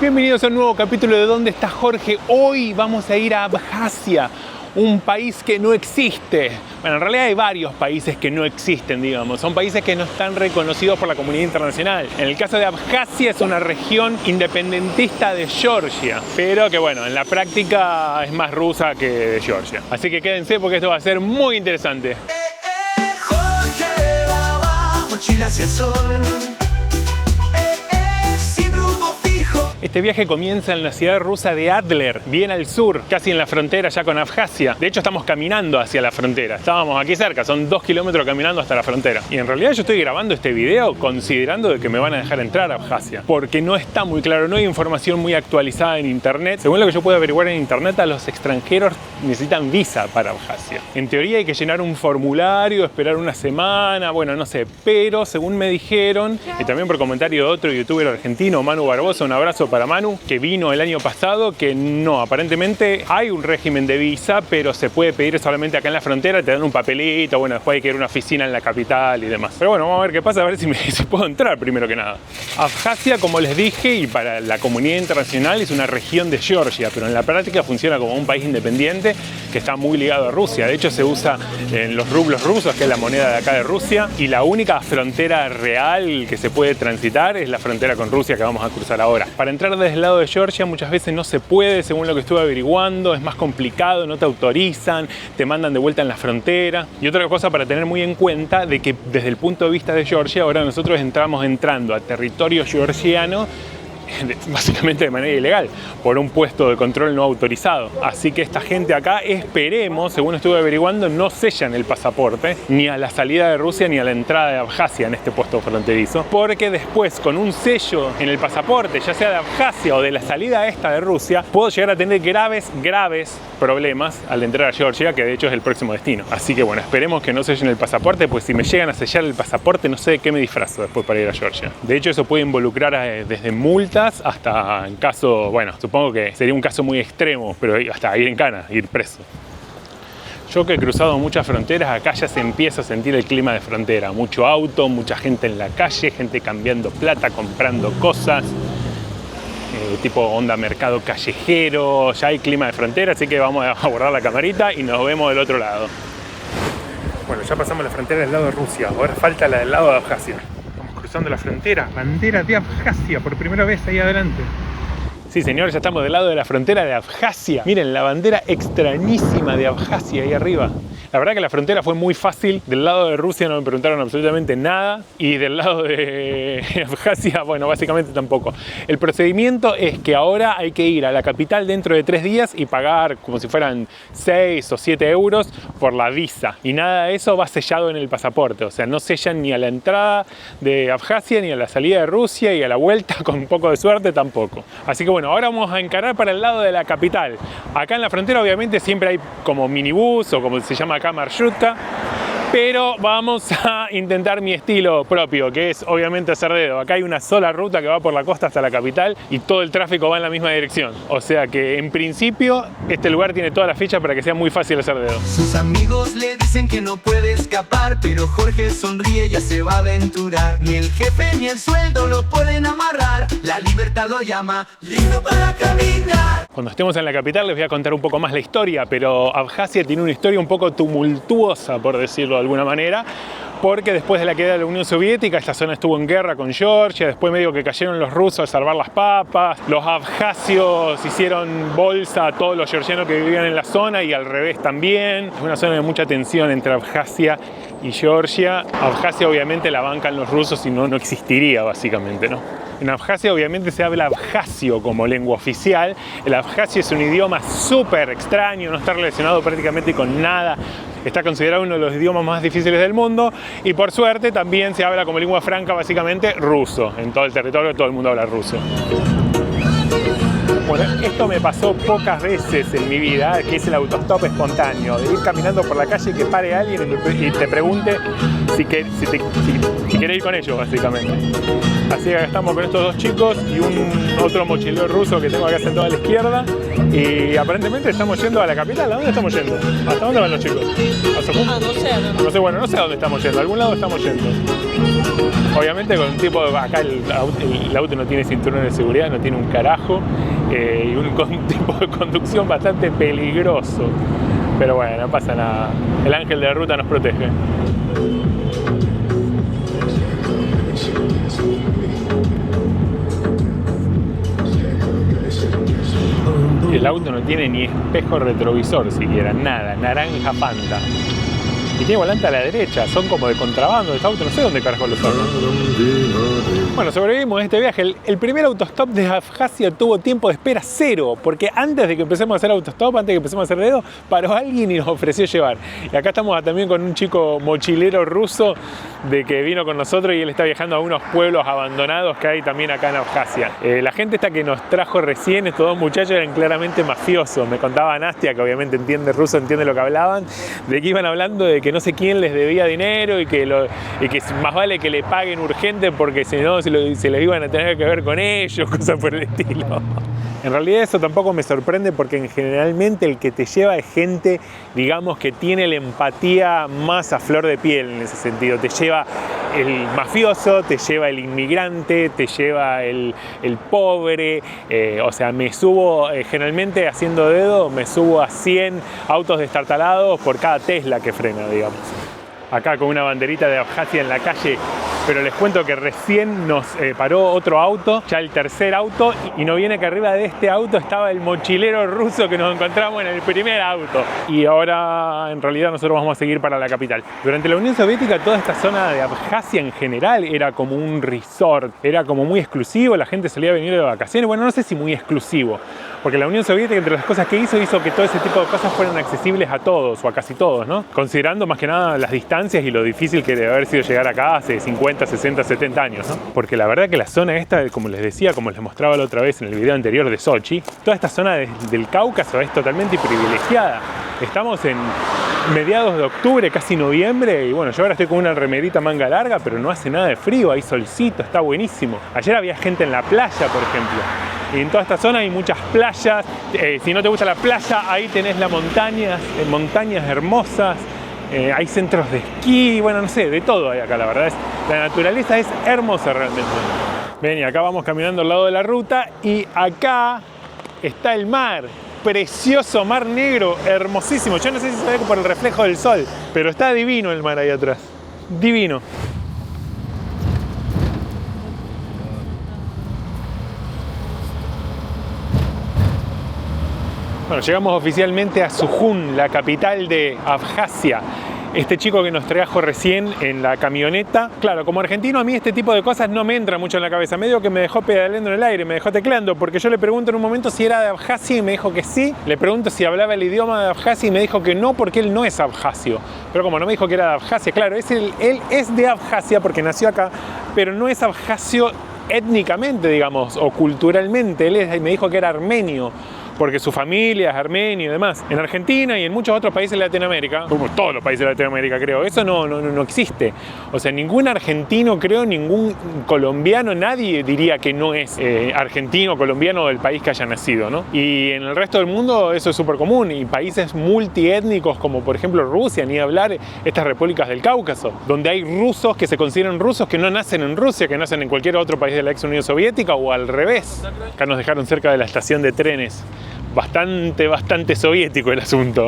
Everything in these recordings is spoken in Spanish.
Bienvenidos a un nuevo capítulo de ¿Dónde está Jorge? Hoy vamos a ir a Abjasia, un país que no existe. Bueno, en realidad hay varios países que no existen, digamos. Son países que no están reconocidos por la comunidad internacional. En el caso de Abjasia es una región independentista de Georgia, pero que bueno, en la práctica es más rusa que de Georgia. Así que quédense porque esto va a ser muy interesante. Jorge va, mochila hacia el sol. Este viaje comienza en la ciudad rusa de Adler, bien al sur, casi en la frontera ya con Abjasia. De hecho, estamos caminando hacia la frontera. Estábamos aquí cerca, son 2 kilómetros caminando hasta la frontera. Y en realidad yo estoy grabando este video considerando de que me van a dejar entrar a Abjasia, porque no está muy claro, no hay información muy actualizada en internet. Según lo que yo puedo averiguar en internet, a los extranjeros necesitan visa para Abjasia. En teoría hay que llenar un formulario, esperar una semana, bueno, no sé. Pero según me dijeron, y también por comentario de otro youtuber argentino, Manu Barbosa, un abrazo para Manu, que vino el año pasado, que no, aparentemente hay un régimen de visa, pero se puede pedir solamente acá en la frontera, te dan un papelito, bueno, después hay que ir a una oficina en la capital y demás. Pero bueno, vamos a ver qué pasa, a ver si puedo entrar primero que nada. Abjasia, como les dije, y para la comunidad internacional es una región de Georgia, pero en la práctica funciona como un país independiente que está muy ligado a Rusia. De hecho, se usa en los rublos rusos, que es la moneda de acá de Rusia, y la única frontera real que se puede transitar es la frontera con Rusia que vamos a cruzar ahora. Para entrar desde el lado de Georgia muchas veces no se puede, según lo que estuve averiguando, es más complicado, no te autorizan, te mandan de vuelta en la frontera. Y otra cosa para tener muy en cuenta, de que desde el punto de vista de Georgia, ahora nosotros estamos entrando a territorio georgiano básicamente de manera ilegal, por un puesto de control no autorizado. Así que esta gente acá, esperemos, según estuve averiguando, no sellan el pasaporte ni a la salida de Rusia ni a la entrada de Abjasia en este puesto fronterizo, porque después con un sello en el pasaporte, ya sea de Abjasia o de la salida esta de Rusia, puedo llegar a tener graves problemas al entrar a Georgia, que de hecho es el próximo destino. Así que bueno, esperemos que no sellen el pasaporte, pues si me llegan a sellar el pasaporte no sé de qué me disfrazo después para ir a Georgia. De hecho, eso puede involucrar desde multas hasta en caso, bueno, supongo que sería un caso muy extremo, pero hasta ir en cana, ir preso. Yo que he cruzado muchas fronteras, acá ya se empieza a sentir el clima de frontera. Mucho auto, mucha gente en la calle, gente cambiando plata, comprando cosas, tipo onda mercado callejero, ya hay clima de frontera, así que vamos a guardar la camarita y nos vemos del otro lado. Bueno, ya pasamos la frontera del lado de Rusia, ahora falta la del lado de Abjasia. Cruzando la frontera, bandera de Abjasia, por primera vez ahí adelante. Sí, señores, ya estamos del lado de la frontera de Abjasia. Miren, la bandera extrañísima de Abjasia ahí arriba. La verdad que la frontera fue muy fácil. Del lado de Rusia no me preguntaron absolutamente nada. Y del lado de Abjasia, bueno, básicamente tampoco. El procedimiento es que ahora hay que ir a la capital dentro de 3 días y pagar como si fueran 6 o 7 euros por la visa. Y nada de eso va sellado en el pasaporte. O sea, no sellan ni a la entrada de Abjasia, ni a la salida de Rusia, y a la vuelta, con un poco de suerte, tampoco. Así que bueno, ahora vamos a encarar para el lado de la capital. Acá en la frontera obviamente siempre hay como minibús o como se llama acá, marshrutka, pero vamos a intentar mi estilo propio, que es obviamente hacer dedo. Acá hay una sola ruta que va por la costa hasta la capital y todo el tráfico va en la misma dirección. O sea que en principio este lugar tiene toda la ficha para que sea muy fácil hacer dedo. Sus amigos le dicen que no puede escapar, pero Jorge sonríe, ya se va a aventurar. Ni el jefe ni el sueldo lo pueden amarrar, la libertad lo llama, lindo para caminar. Cuando estemos en la capital les voy a contar un poco más la historia, pero Abjasia tiene una historia un poco tumultuosa, por decirlo de alguna manera, porque después de la caída de la Unión Soviética esta zona estuvo en guerra con Georgia, después medio que cayeron los rusos a salvar las papas, los abjasios hicieron bolsa a todos los georgianos que vivían en la zona y al revés también. Es una zona de mucha tensión entre Abjasia y Georgia. Abjasia obviamente la bancan los rusos y no existiría básicamente, ¿no? En Abjasia obviamente se habla abjasio como lengua oficial. El abjasio es un idioma súper extraño, no está relacionado prácticamente con nada. Está considerado uno de los idiomas más difíciles del mundo y por suerte también se habla como lengua franca básicamente ruso. En todo el territorio todo el mundo habla ruso. Bueno, esto me pasó pocas veces en mi vida, que es el autostop espontáneo, de ir caminando por la calle y que pare alguien y te pregunte si querés ir con ellos, básicamente. Así que acá estamos con estos 2 chicos y otro mochilero ruso que tengo acá sentado a la izquierda. Y aparentemente estamos yendo a la capital. ¿A dónde estamos yendo? ¿Hasta dónde van los chicos? ¿A Sokú? No sé. No sé, bueno, no sé a dónde estamos yendo. A algún lado estamos yendo. Obviamente con un tipo, acá el auto no tiene cinturón de seguridad, no tiene un carajo, y un tipo de conducción bastante peligroso. Pero bueno, no pasa nada. El ángel de la ruta nos protege. El auto no tiene ni espejo retrovisor siquiera, nada, naranja Fanta. Y tiene volante a la derecha, son como de contrabando este auto, no sé dónde carajo lo sacan. Bueno, sobrevivimos a este viaje. El primer autostop de Abjasia tuvo tiempo de espera 0, porque antes de que empecemos a hacer autostop, antes de que empecemos a hacer dedo, paró alguien y nos ofreció llevar. Y acá estamos también con un chico mochilero ruso de que vino con nosotros y él está viajando a unos pueblos abandonados que hay también acá en Abjasia. La gente esta que nos trajo recién, estos dos muchachos eran claramente mafiosos. Me contaba Nastia, que obviamente entiende ruso, entiende lo que hablaban, de que iban hablando de que no sé quién les debía dinero y que más vale que le paguen urgente porque si no se les iban a tener que ver con ellos, cosas por el estilo. En realidad eso tampoco me sorprende porque generalmente el que te lleva es gente, digamos, que tiene la empatía más a flor de piel en ese sentido. Te lleva el mafioso, te lleva el inmigrante, te lleva el pobre. O sea, me subo, generalmente haciendo dedo, me subo a 100 autos destartalados por cada Tesla que frena, digamos. Acá con una banderita de Abjasia en la calle, pero les cuento que recién nos paró otro auto, ya el tercer auto, y nos viene que arriba de este auto estaba el mochilero ruso que nos encontramos en el primer auto. Y ahora en realidad nosotros vamos a seguir para la capital. Durante la Unión Soviética toda esta zona de Abjasia en general era como un resort, era como muy exclusivo, la gente solía venir de vacaciones, bueno, no sé si muy exclusivo, porque la Unión Soviética, entre las cosas que hizo que todo ese tipo de cosas fueran accesibles a todos o a casi todos, ¿no? Considerando más que nada las distancias y lo difícil que debe haber sido llegar acá hace 50, 60, 70 años, ¿no? Porque la verdad que la zona esta, como les decía, como les mostraba la otra vez en el video anterior de Sochi, toda esta zona del Cáucaso es totalmente privilegiada. Estamos en mediados de octubre, casi noviembre, y bueno, yo ahora estoy con una remerita manga larga, pero no hace nada de frío, hay solcito, está buenísimo. Ayer había gente en la playa, por ejemplo. Y en toda esta zona hay muchas playas. Si no te gusta la playa, ahí tenés las montañas, montañas hermosas. Hay centros de esquí, bueno, no sé, de todo hay acá, la verdad. La naturaleza es hermosa realmente. Ven, y acá vamos caminando al lado de la ruta y acá está el mar. Precioso mar negro, hermosísimo. Yo no sé si se ve por el reflejo del sol, pero está divino el mar ahí atrás. Divino. Bueno, llegamos oficialmente a Sujun, la capital de Abjasia. Este chico que nos trajo recién en la camioneta. Claro, como argentino a mí este tipo de cosas no me entra mucho en la cabeza. Medio que me dejó pedaleando en el aire, me dejó tecleando, porque yo le pregunto en un momento si era de Abjasia y me dijo que sí. Le pregunto si hablaba el idioma de Abjasia y me dijo que no, porque él no es abjasio. Pero como no me dijo que era de Abjasia, claro, él es de Abjasia porque nació acá, pero no es abjasio étnicamente, digamos, o culturalmente. Me dijo que era armenio, porque su familia es armenia y demás. En Argentina y en muchos otros países de Latinoamérica, como todos los países de Latinoamérica creo, eso no existe. O sea, ningún argentino, creo, ningún colombiano, nadie diría que no es argentino, colombiano del país que haya nacido, ¿no? Y en el resto del mundo eso es súper común. Y países multiétnicos como por ejemplo Rusia, ni hablar estas repúblicas del Cáucaso, donde hay rusos que se consideran rusos que no nacen en Rusia, que nacen en cualquier otro país de la ex Unión Soviética o al revés. Acá nos dejaron cerca de la estación de trenes. Bastante soviético el asunto.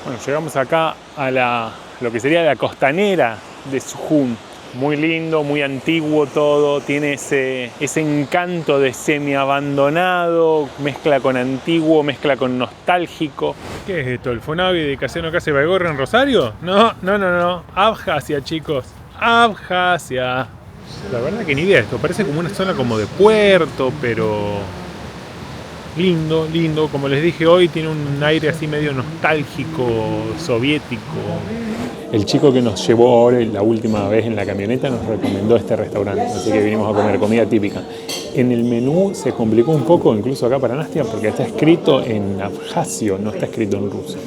Bueno, llegamos acá a lo que sería la costanera de Sujun. Muy lindo, muy antiguo todo, tiene ese encanto de semi-abandonado, mezcla con antiguo, mezcla con nostálgico. ¿Qué es esto? ¿El Fonavi de Casino Casa de Baigorria en Rosario? No. Abjasia, chicos. Abjasia. La verdad que ni idea esto, parece como una zona como de puerto, pero lindo, como les dije hoy, tiene un aire así medio nostálgico, soviético. El chico que nos llevó ahora la última vez en la camioneta nos recomendó este restaurante, así que vinimos a comer comida típica. En el menú se complicó un poco, incluso acá para Nastia, porque está escrito en abjasio, no está escrito en ruso.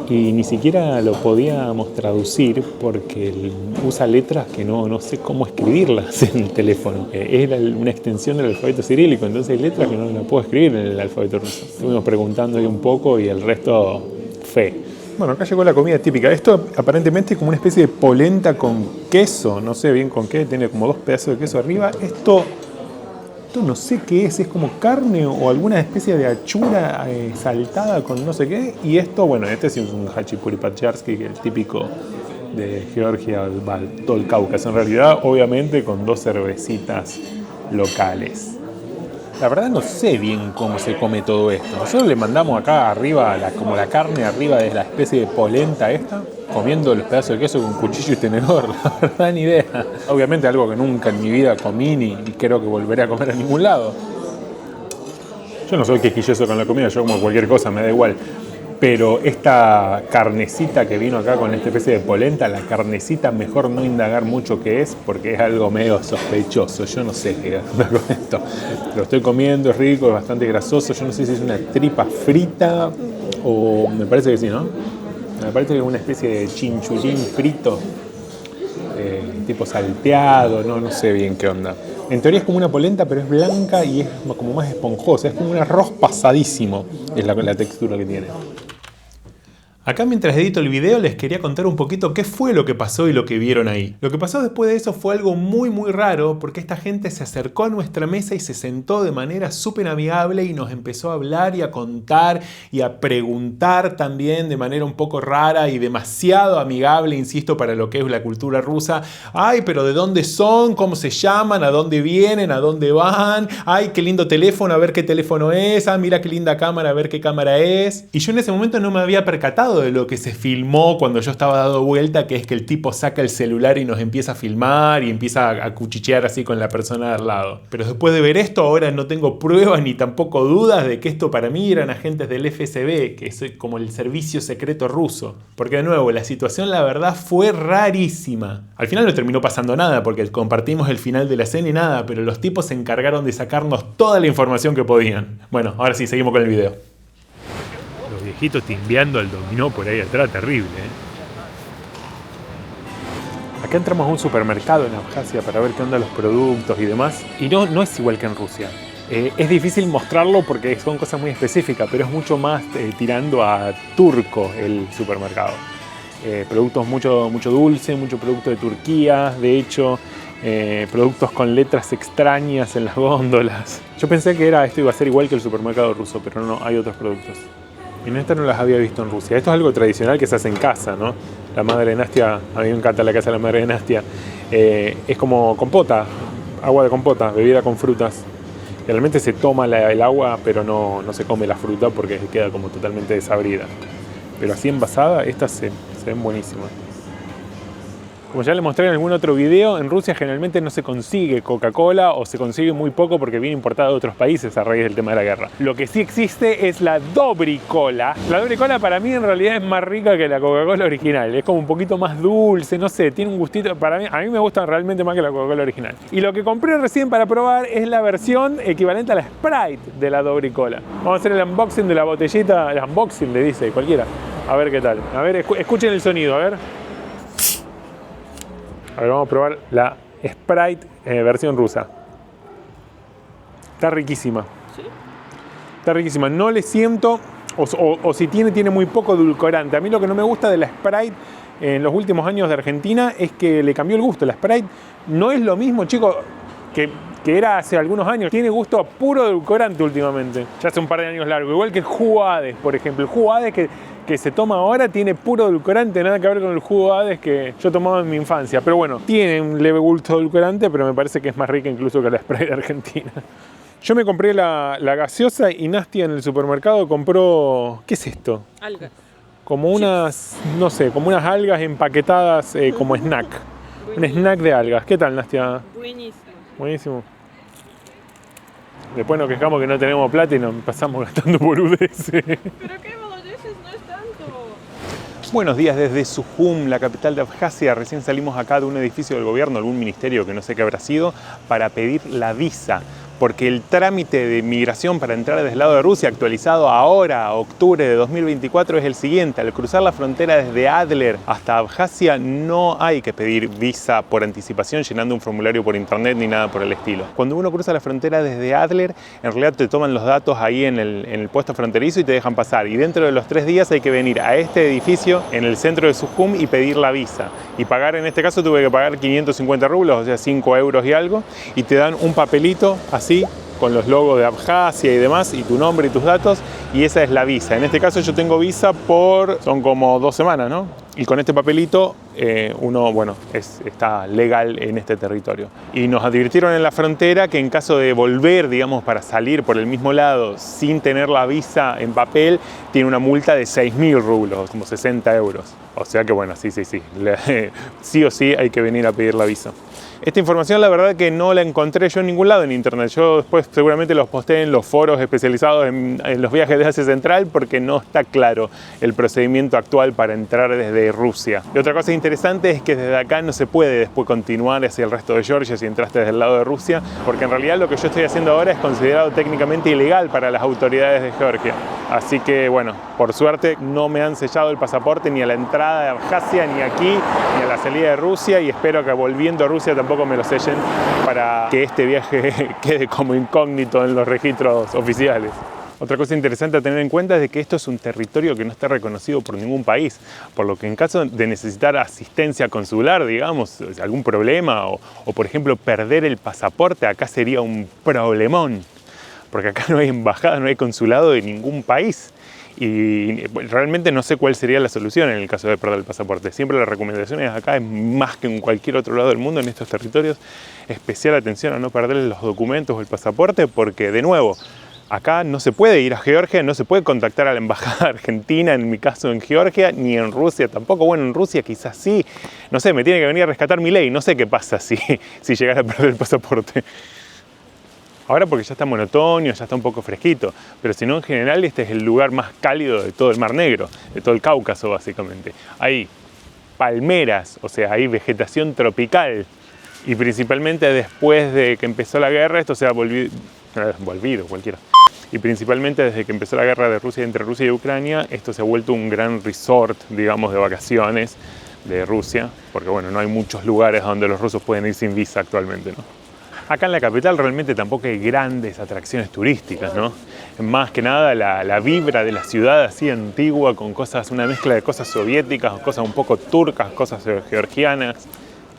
Y ni siquiera lo podíamos traducir porque usa letras que no sé cómo escribirlas en el teléfono. Es una extensión del alfabeto cirílico, entonces hay letras que no las puedo escribir en el alfabeto ruso. Estuvimos preguntando ahí un poco y el resto fe. Bueno, acá llegó la comida típica. Esto aparentemente es como una especie de polenta con queso. No sé bien con qué, tiene como 2 pedazos de queso arriba. Esto no sé qué es como carne o alguna especie de achura saltada con no sé qué. Y esto, bueno, este sí es un hachipuri pacharsky, que es el típico de Georgia, todo el Cáucaso en realidad, obviamente con 2 cervecitas locales. La verdad no sé bien cómo se come todo esto. Nosotros le mandamos acá arriba, como la carne arriba de la especie de polenta esta, comiendo los pedazos de queso con cuchillo y tenedor. La verdad ni idea. Obviamente algo que nunca en mi vida comí ni creo que volveré a comer a ningún lado. Yo no soy quisquilloso con la comida, yo como cualquier cosa, me da igual. Pero esta carnecita que vino acá con esta especie de polenta, la carnecita mejor no indagar mucho qué es, porque es algo medio sospechoso. Yo no sé qué onda con esto. Lo estoy comiendo, es rico, es bastante grasoso. Yo no sé si es una tripa frita o me parece que sí, ¿no? Me parece que es una especie de chinchulín frito, tipo salteado, no sé bien qué onda. En teoría es como una polenta, pero es blanca y es como más esponjosa. Es como un arroz pasadísimo, es la textura que tiene. Acá mientras edito el video les quería contar un poquito qué fue lo que pasó y lo que vieron ahí. Lo que pasó después de eso fue algo muy raro, porque esta gente se acercó a nuestra mesa y se sentó de manera súper amigable y nos empezó a hablar y a contar y a preguntar también de manera un poco rara y demasiado amigable, insisto, para lo que es la cultura rusa. Ay, pero ¿de dónde son? ¿Cómo se llaman? ¿A dónde vienen? ¿A dónde van? Ay, qué lindo teléfono, a ver qué teléfono es. Ah, mira qué linda cámara, a ver qué cámara es. Y yo en ese momento no me había percatado de lo que se filmó cuando yo estaba dado vuelta, que es que el tipo saca el celular y nos empieza a filmar y empieza a cuchichear así con la persona de al lado. Pero después de ver esto, ahora no tengo pruebas ni tampoco dudas de que esto para mí eran agentes del FSB, que es como el servicio secreto ruso. Porque de nuevo, la situación la verdad fue rarísima. Al final no terminó pasando nada, porque compartimos el final de la escena y nada, pero los tipos se encargaron de sacarnos toda la información que podían. Bueno, ahora sí, seguimos con el video. Los viejitos timbeando al dominó por ahí atrás, terrible, Acá entramos a un supermercado en Abjasia para ver qué onda los productos y demás. Y no es igual que en Rusia. Es difícil mostrarlo porque son cosas muy específicas, pero es mucho más tirando a turco el supermercado. Productos mucho dulce, mucho producto de Turquía, de hecho, productos con letras extrañas en las góndolas. Yo pensé que esto iba a ser igual que el supermercado ruso, pero no, hay otros productos. Y estas no las había visto en Rusia. Esto es algo tradicional que se hace en casa, ¿no? La madre de Nastia, a mí me encanta la casa de la madre de Nastia. Es como compota, agua de compota, bebida con frutas. Realmente se toma el agua, pero no se come la fruta porque queda como totalmente desabrida. Pero así envasada, estas se ven buenísimas. Como ya les mostré en algún otro video, en Rusia generalmente no se consigue Coca-Cola o se consigue muy poco porque viene importada de otros países a raíz del tema de la guerra. Lo que sí existe es la Dobry Cola. La Dobry Cola para mí en realidad es más rica que la Coca-Cola original. Es como un poquito más dulce, no sé, tiene un gustito. A mí me gusta realmente más que la Coca-Cola original. Y lo que compré recién para probar es la versión equivalente a la Sprite de la Dobry Cola. Vamos a hacer el unboxing de la botellita, el unboxing le dice cualquiera. A ver qué tal. A ver, escuchen el sonido, a ver. A ver, vamos a probar la Sprite versión rusa. Está riquísima. ¿Sí? Está riquísima. No le siento, o si tiene muy poco edulcorante. A mí lo que no me gusta de la Sprite en los últimos años de Argentina es que le cambió el gusto. La Sprite no es lo mismo, chicos, que era hace algunos años. Tiene gusto a puro edulcorante últimamente. Ya hace un par de años largo. Igual que el jugo Hades, por ejemplo. El jugo Hades que se toma ahora tiene puro edulcorante, nada que ver con el jugo Hades que yo tomaba en mi infancia. Pero bueno, tiene un leve gusto edulcorante, pero me parece que es más rica incluso que la Sprite argentina. Yo me compré la gaseosa y Nastia en el supermercado compró... ¿Qué es esto? Algas. Como unas, no sé, como unas algas empaquetadas como snack. Un snack de algas. ¿Qué tal, Nastia? Buenísimo. Buenísimo. Después nos quejamos que no tenemos plata y nos pasamos gastando boludeces. ¿Pero qué boludeces? No es tanto. Buenos días desde Sujum, la capital de Abjasia. Recién salimos acá de un edificio del gobierno, algún ministerio que no sé qué habrá sido, para pedir la visa. porque el trámite de migración para entrar desde el lado de Rusia, actualizado ahora, a octubre de 2024, es el siguiente. Al cruzar la frontera desde Adler hasta Abjasia no hay que pedir visa por anticipación llenando un formulario por internet ni nada por el estilo. Cuando uno cruza la frontera desde Adler, en realidad te toman los datos ahí en el puesto fronterizo y te dejan pasar. Y dentro de los 3 días hay que venir a este edificio en el centro de Sujum y pedir la visa. Y pagar, en este caso tuve que pagar 550 rublos, o sea 5 euros y algo, y te dan un papelito así, con los logos de Abjasia y demás, y tu nombre y tus datos, y esa es la visa. En este caso yo tengo visa son como 2 semanas, ¿no? Y con este papelito uno, bueno, está legal en este territorio. Y nos advirtieron en la frontera que en caso de volver, digamos, para salir por el mismo lado sin tener la visa en papel, tiene una multa de 6.000 rublos, como 60 euros. O sea que bueno, sí. Sí o sí hay que venir a pedir la visa. Esta información la verdad que no la encontré yo en ningún lado en internet. Yo después seguramente los posté en los foros especializados en los viajes de Asia Central porque no está claro el procedimiento actual para entrar desde Rusia. Y otra cosa interesante es que desde acá no se puede después continuar hacia el resto de Georgia si entraste desde el lado de Rusia, porque en realidad lo que yo estoy haciendo ahora es considerado técnicamente ilegal para las autoridades de Georgia. Así que bueno, por suerte no me han sellado el pasaporte ni a la entrada de Abjasia, ni aquí, ni a la salida de Rusia, y espero que volviendo a Rusia tampoco me lo sellen para que este viaje quede como incógnito en los registros oficiales. Otra cosa interesante a tener en cuenta es de que esto es un territorio que no está reconocido por ningún país, por lo que en caso de necesitar asistencia consular, digamos, algún problema o por ejemplo perder el pasaporte, acá sería un problemón, porque acá no hay embajada, no hay consulado de ningún país. Y realmente no sé cuál sería la solución en el caso de perder el pasaporte. Siempre las recomendaciones acá es más que en cualquier otro lado del mundo, en estos territorios, especial atención a no perder los documentos o el pasaporte, porque de nuevo, acá no se puede ir a Georgia, no se puede contactar a la embajada argentina, en mi caso en Georgia, ni en Rusia tampoco. Bueno, en Rusia quizás sí, no sé, me tiene que venir a rescatar mi ley, no sé qué pasa si llegara a perder el pasaporte. Ahora porque ya está en otoño, ya está un poco fresquito, pero si no en general este es el lugar más cálido de todo el Mar Negro, de todo el Cáucaso básicamente. Hay palmeras, o sea, hay vegetación tropical, y principalmente después de que empezó la guerra esto se ha volvido cualquiera. Y principalmente desde que empezó la guerra de Rusia entre Rusia y Ucrania, esto se ha vuelto un gran resort, digamos, de vacaciones de Rusia, porque bueno, no hay muchos lugares donde los rusos pueden ir sin visa actualmente, ¿no? Acá en la capital realmente tampoco hay grandes atracciones turísticas, ¿no? Más que nada la vibra de la ciudad así antigua, con cosas, una mezcla de cosas soviéticas, cosas un poco turcas, cosas georgianas.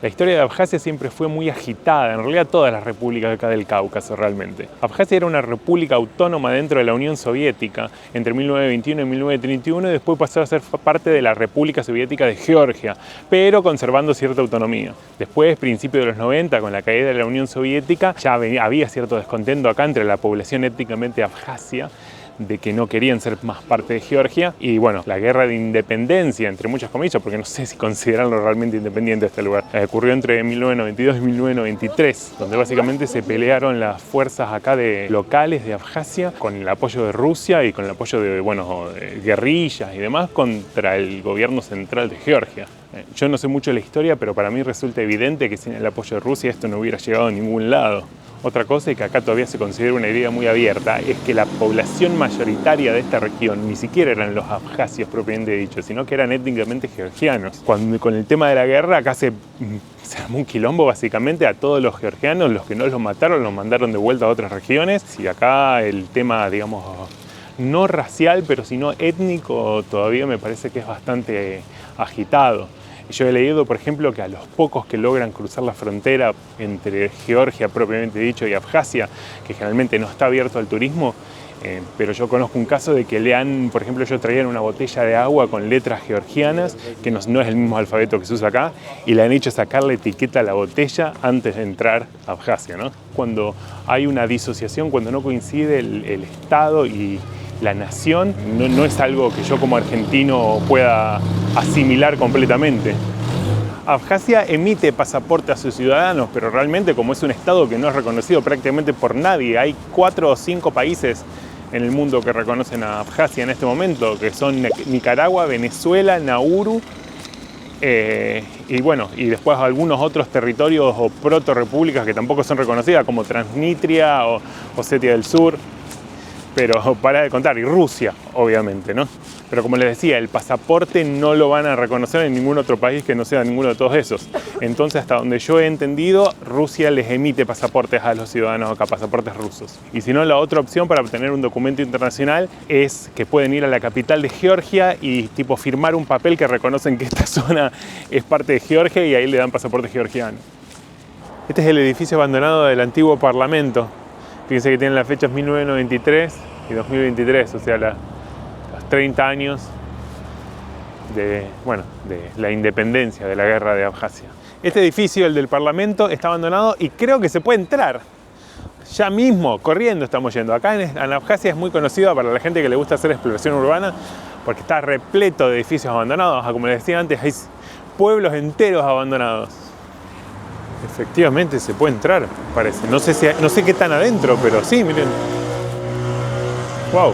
La historia de Abjasia siempre fue muy agitada, en realidad todas las repúblicas acá del Cáucaso realmente. Abjasia era una república autónoma dentro de la Unión Soviética entre 1921 y 1931 y después pasó a ser parte de la República Soviética de Georgia, pero conservando cierta autonomía. Después, principios de los 90, con la caída de la Unión Soviética, ya había cierto descontento acá entre la población étnicamente abjasia, de que no querían ser más parte de Georgia, y bueno, la guerra de independencia, entre muchas comillas, porque no sé si considerarlo realmente independiente este lugar, ocurrió entre 1992 y 1993, donde básicamente se pelearon las fuerzas acá locales de Abjasia con el apoyo de Rusia y con el apoyo de, bueno, guerrillas y demás contra el gobierno central de Georgia. Yo no sé mucho de la historia, pero para mí resulta evidente que sin el apoyo de Rusia esto no hubiera llegado a ningún lado. Otra cosa, y que acá todavía se considera una idea muy abierta, es que la población mayoritaria de esta región ni siquiera eran los abjasios propiamente dicho, sino que eran étnicamente georgianos. Cuando con el tema de la guerra acá se armó un quilombo básicamente a todos los georgianos, los que no los mataron los mandaron de vuelta a otras regiones, y acá el tema, digamos, no racial, pero sino étnico, todavía me parece que es bastante agitado. Yo he leído, por ejemplo, que a los pocos que logran cruzar la frontera entre Georgia, propiamente dicho, y Abjasia, que generalmente no está abierto al turismo, pero yo conozco un caso de que por ejemplo, ellos traían una botella de agua con letras georgianas, que no es el mismo alfabeto que se usa acá, y le han hecho sacar la etiqueta a la botella antes de entrar a Abjasia, ¿no? Cuando hay una disociación, cuando no coincide el Estado y la nación, no es algo que yo como argentino pueda asimilar completamente. Abjasia emite pasaporte a sus ciudadanos, pero realmente como es un estado que no es reconocido prácticamente por nadie, hay 4 o 5 países en el mundo que reconocen a Abjasia en este momento, que son Nicaragua, Venezuela, Nauru Y bueno, y después algunos otros territorios o proto-repúblicas que tampoco son reconocidas, como Transnistria o Osetia del Sur. Pero para de contar, y Rusia, obviamente, ¿no? Pero como les decía, el pasaporte no lo van a reconocer en ningún otro país que no sea ninguno de todos esos. Entonces, hasta donde yo he entendido, Rusia les emite pasaportes a los ciudadanos acá, pasaportes rusos. Y si no, la otra opción para obtener un documento internacional es que pueden ir a la capital de Georgia y tipo firmar un papel que reconocen que esta zona es parte de Georgia y ahí le dan pasaporte georgiano. Este es el edificio abandonado del antiguo Parlamento. Fíjense que tienen las fechas 1993 y 2023, o sea, los 30 años de la independencia, de la guerra de Abjasia. Este edificio, el del Parlamento, está abandonado y creo que se puede entrar. Ya mismo, corriendo estamos yendo. Acá en Abjasia es muy conocido para la gente que le gusta hacer exploración urbana porque está repleto de edificios abandonados. Como les decía antes, hay pueblos enteros abandonados. Efectivamente se puede entrar, parece. No sé qué tan adentro, pero sí, miren. Wow.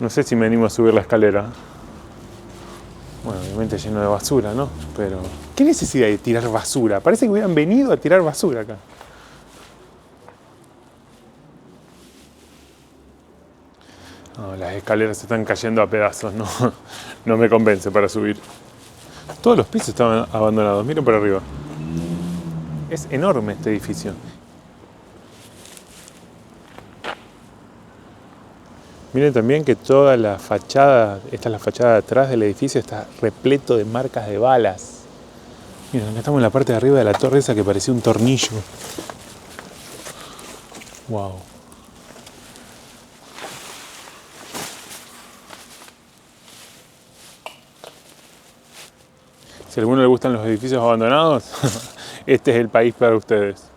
No sé si me animo a subir la escalera. Bueno, obviamente lleno de basura, ¿no? Pero ¿qué necesidad de tirar basura? Parece que hubieran venido a tirar basura acá. No, las escaleras se están cayendo a pedazos, no me convence para subir. Todos los pisos estaban abandonados, miren por arriba. Es enorme este edificio. Miren también que toda la fachada, esta es la fachada de atrás del edificio, está repleto de marcas de balas. Miren, acá estamos en la parte de arriba de la torre esa que parecía un tornillo. Wow. Si a alguno le gustan los edificios abandonados, este es el país para ustedes.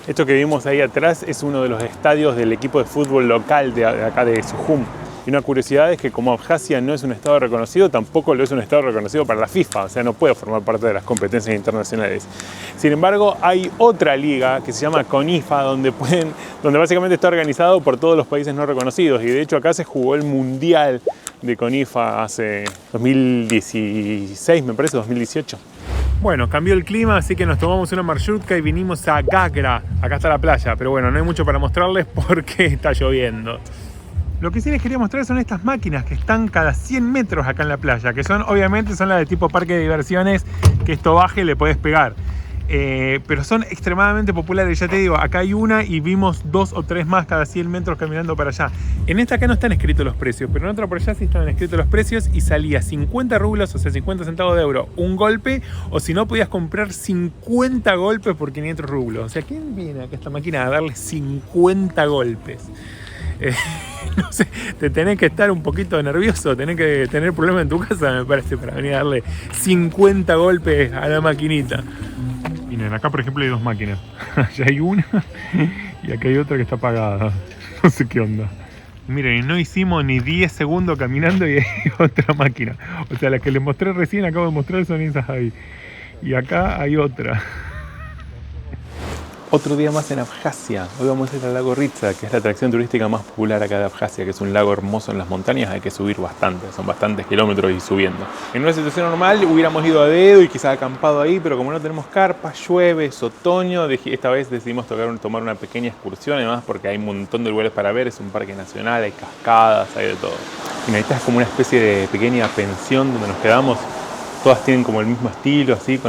Esto que vimos ahí atrás es uno de los estadios del equipo de fútbol local de acá de Sujum. Y una curiosidad es que como Abjasia no es un estado reconocido, tampoco lo es un estado reconocido para la FIFA, o sea, no puede formar parte de las competencias internacionales. Sin embargo, hay otra liga que se llama CONIFA, donde básicamente está organizado por todos los países no reconocidos. Y de hecho acá se jugó el Mundial de CONIFA hace 2016, me parece, 2018. Bueno, cambió el clima, así que nos tomamos una marshutka y vinimos a Gagra. Acá está la playa, pero bueno, no hay mucho para mostrarles porque está lloviendo. Lo que sí les quería mostrar son estas máquinas que están cada 100 metros acá en la playa, que obviamente son las de tipo parque de diversiones, que esto baje y le podés pegar. Pero son extremadamente populares, ya te digo, acá hay una y vimos 2 o 3 más cada 100 metros caminando para allá. En esta acá no están escritos los precios, pero en otra por allá sí estaban escritos los precios y salía 50 rublos, o sea 50 centavos de euro, un golpe, o si no podías comprar 50 golpes por 500 rublos. O sea, ¿quién viene acá a esta máquina a darle 50 golpes? No sé, te tenés que estar un poquito nervioso, tenés que tener problemas en tu casa, me parece, para venir a darle 50 golpes a la maquinita. Miren, acá por ejemplo hay 2 máquinas. Allá hay una y acá hay otra que está apagada. No sé qué onda. Miren, no hicimos ni 10 segundos caminando y hay otra máquina. O sea, la que les mostré recién, acabo de mostrar, son esas ahí. Y acá hay otra. Otro día más en Abjasia. Hoy vamos a ir al lago Ritsa, que es la atracción turística más popular acá de Abjasia, que es un lago hermoso en las montañas. Hay que subir bastante, son bastantes kilómetros y subiendo. En una situación normal hubiéramos ido a dedo y quizás acampado ahí, pero como no tenemos carpa, llueve, es otoño, esta vez decidimos tomar una pequeña excursión, además porque hay un montón de lugares para ver, es un parque nacional, hay cascadas, hay de todo. Y esta es como una especie de pequeña pensión donde nos quedamos. Todas tienen como el mismo estilo, así,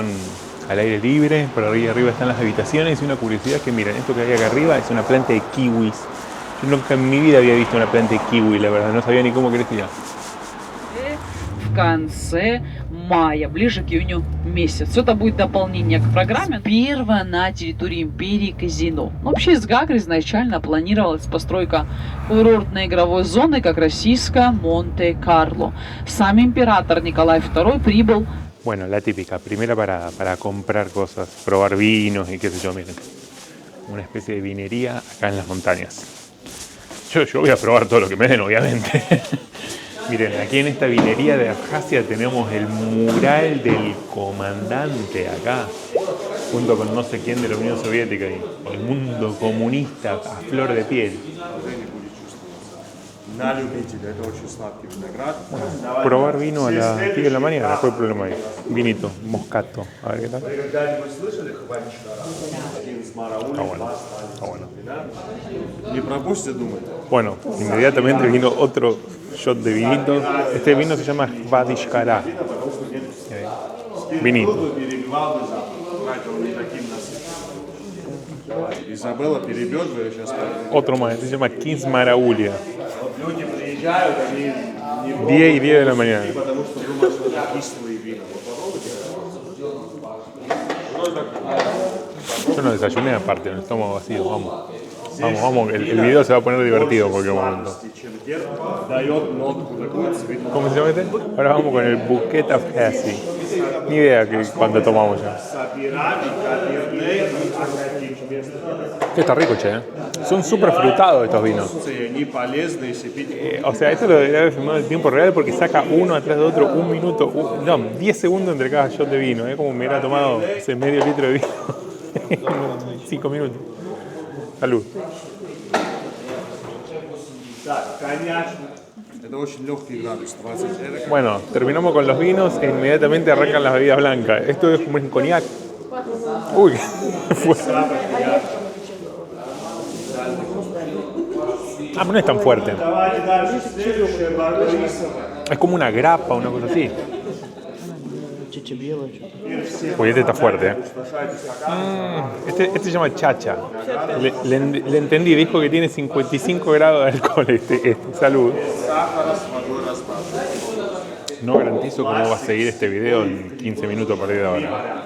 al aire libre. Por arriba están las habitaciones y una curiosidad que miren, esto que hay acá arriba es una planta de kiwis. Yo nunca en mi vida había visto una planta de kiwi, la verdad, no sabía ni cómo crecía. В конце мая, ближе к июню месяцу. Это будет дополнение к программе. Первое на территории империи казино. Вообще из Гагры изначально планировалась постройка курортной игровой зоны, как российская Монте-Карло. Сам император Николай II прибыл. Bueno, la típica, primera parada para comprar cosas, probar vinos y qué sé yo, miren. Una especie de vinería acá en las montañas. Yo voy a probar todo lo que me den, obviamente. Miren, aquí en esta vinería de Abjasia tenemos el mural del comandante acá, junto con no sé quién de la Unión Soviética y el mundo comunista a flor de piel. На любителя, это очень сладкий виноград. Probar vino a las 10 de la mañana, ¿cuál es el problema ahí? Vinito, moscato, a ver qué tal. Когда-нибудь слышали хванчара? Один из Мараули, Está bueno, два está bueno. Не пропустите, думаю. Bueno, inmediatamente vino otro shot de vinito. Este vino se llama Hvadishkara. Vinito. Перебивал бы запах. Знаете, он не таким насыщенным. Изабелла перебьет, вы сейчас поймете. Otro más, este se llama Kings Maraulia. Вот люди приезжают, они не 10 y 10 de la mañana. потому что думают, что это кислые вина. Yo no desayuné aparte, el estómago vacío, vamos. Vamos, vamos, el video se va a poner divertido en cualquier momento. Дает нотку такую цветную. ¿Cómo se llama este? Ahora vamos con el Bouquet of Hesse. Ni idea que cuánto tomamos ya. Este está rico, che. Son súper frutados estos vinos. Они полезны, если пить. O sea, esto lo debería haber filmado en tiempo real porque saca uno atrás de otro, un minuto, no, 10 segundos entre cada shot de vino. Es como me hubiera tomado ese medio litro de vino en 5 minutos. Salud. Это очень легкий градус, 20 эрок. Bueno, terminamos con los vinos e inmediatamente arrancan las bebidas blancas. Esto es como un cognac. Uy, fue. Ah, pero no es tan fuerte. Es como una grapa, una cosa así. Uy, este está fuerte. Este se llama chacha. Le entendí, dijo que tiene 55 grados de alcohol este. Salud. No garantizo cómo va a seguir este video en 15 minutos a partir de ahora.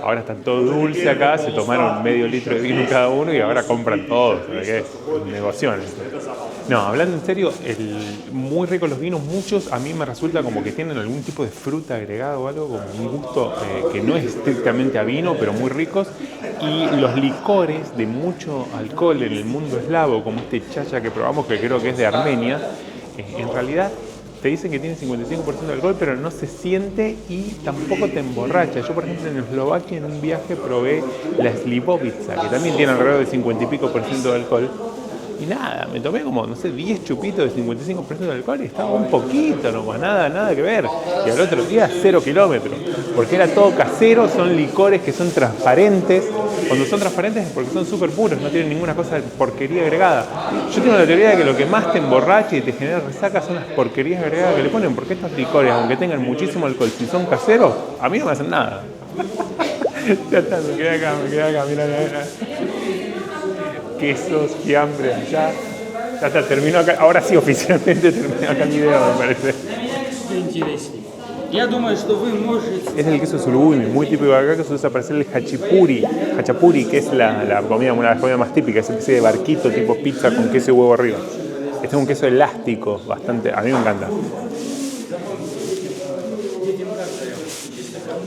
Ahora está todo dulce acá, se tomaron medio litro de vino cada uno y ahora compran todo. ¿Qué es? Negociones. No, hablando en serio, muy ricos los vinos, muchos a mí me resulta como que tienen algún tipo de fruta agregada o algo, como un gusto que no es estrictamente a vino, pero muy ricos. Y los licores de mucho alcohol en el mundo eslavo, como este chacha que probamos, que creo que es de Armenia, en realidad te dicen que tiene 55% de alcohol, pero no se siente y tampoco te emborracha. Yo, por ejemplo, en Eslovaquia, en un viaje, probé la Slivovica, que también tiene alrededor del 50 y pico % de alcohol. Y nada, me tomé como, no sé, 10 chupitos de 55% de alcohol y estaba un poquito nomás, nada que ver. Y al otro día, 0 kilómetros, porque era todo casero, son licores que son transparentes. Cuando son transparentes es porque son súper puros, no tienen ninguna cosa de porquería agregada. Yo tengo la teoría de que lo que más te emborracha y te genera resaca son las porquerías agregadas que le ponen, porque estos licores, aunque tengan muchísimo alcohol, si son caseros, a mí no me hacen nada. Ya está, me quedé acá, mira. Quesos, fiambres, ya está, terminó acá. Ahora sí, oficialmente terminó acá el video, me parece. Я думаю, что вы можете... Es el queso surubimi, muy típico de acá, que se usa para hacer el hachapuri, que es la comida, una de las comidas más típicas, es una especie de barquito tipo pizza con queso y huevo arriba. Este es un queso elástico, bastante, a mí me encanta.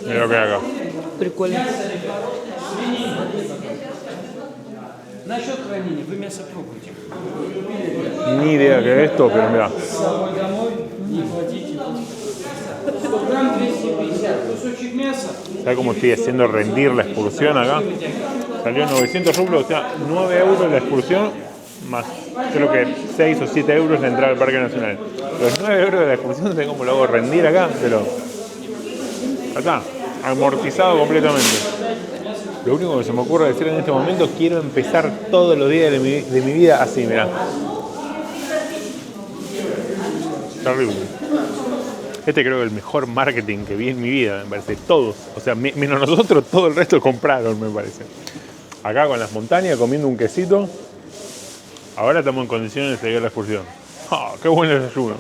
Mira lo que hay acá. Прикольно. Насчет хранения, вы мясо пробуйте. Ni idea qué es esto, pero mira. Домой не кладите. 100 грамм 250. Кусочек мяса. ¿Sabes cómo estoy haciendo rendir la excursión acá? Salió 900 rublos, o sea, 9 euros la excursión, más creo que 6 o 7 euros la entrada al Parque Nacional. Los 9 euros de la excursión, no sé cómo lo hago rendir acá, pero acá, amortizado completamente. Lo único que se me ocurre decir en este momento, quiero empezar todos los días de mi vida así, mirá. Terrible. Este creo que es el mejor marketing que vi en mi vida, me parece. Todos, o sea, menos nosotros, todo el resto compraron, me parece. Acá con las montañas, comiendo un quesito. Ahora estamos en condiciones de seguir la excursión. ¡Oh, qué buen desayuno!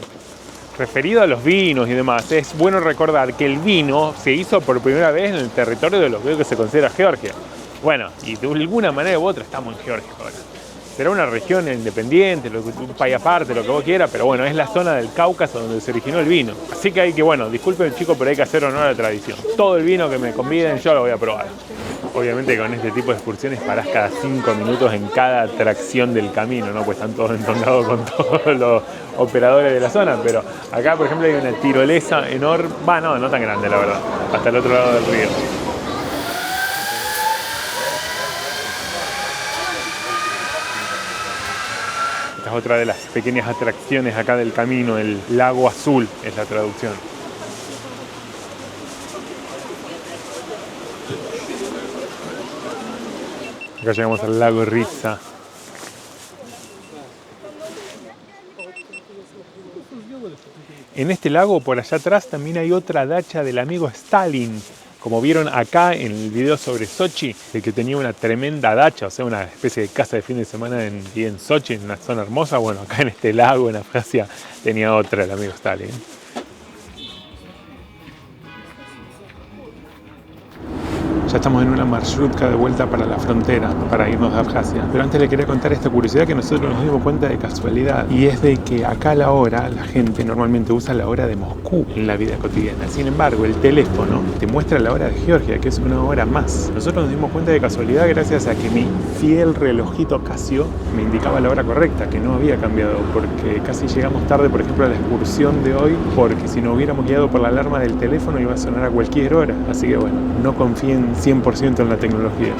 Referido a los vinos y demás, es bueno recordar que el vino se hizo por primera vez en el territorio de lo que se considera Georgia. Bueno, y de alguna manera u otra estamos en Georgia ahora. Será una región independiente, un país aparte, lo que vos quieras, pero bueno, es la zona del Cáucaso donde se originó el vino. Así que hay que, bueno, disculpen chicos, pero hay que hacer honor a la tradición. Todo el vino que me conviden yo lo voy a probar. Obviamente con este tipo de excursiones parás cada 5 minutos en cada atracción del camino, ¿no? Pues están todos entongados con todos los operadores de la zona, pero acá por ejemplo hay una tirolesa enorme, no tan grande la verdad, hasta el otro lado del río. Esta es otra de las pequeñas atracciones acá del camino, el lago azul es la traducción. Acá llegamos al lago Riza. En este lago, por allá atrás, también hay otra dacha del amigo Stalin. Como vieron acá en el video sobre Sochi, el que tenía una tremenda dacha, o sea, una especie de casa de fin de semana en Sochi, en una zona hermosa. Bueno, acá en este lago, en Abjasia, tenía otra el amigo Stalin. Ya estamos en una marshrutka de vuelta para la frontera, para irnos a Abjasia. Pero antes le quería contar esta curiosidad que nosotros nos dimos cuenta de casualidad. Y es de que acá la hora, la gente normalmente usa la hora de Moscú en la vida cotidiana. Sin embargo, el teléfono te muestra la hora de Georgia, que es una hora más. Nosotros nos dimos cuenta de casualidad gracias a que mi fiel relojito Casio me indicaba la hora correcta, que no había cambiado, porque casi llegamos tarde, por ejemplo, a la excursión de hoy, porque si no hubiéramos guiado por la alarma del teléfono iba a sonar a cualquier hora. Así que bueno, no confíen 100% en la tecnología.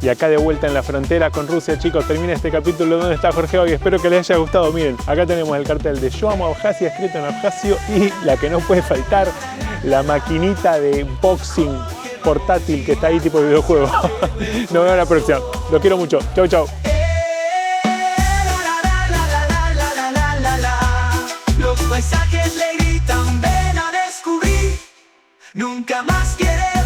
Y acá de vuelta en la frontera con Rusia, chicos, termina este capítulo donde está Jorge hoy. Espero que les haya gustado. Miren, acá tenemos el cartel de Yo amo Abjasia escrito en abjasio y la que no puede faltar, la maquinita de boxing portátil que está ahí tipo videojuego. Nos vemos en la próxima. Los quiero mucho. Chau, chau. Los paisajes le gritan, ven a descubrir, nunca más quiere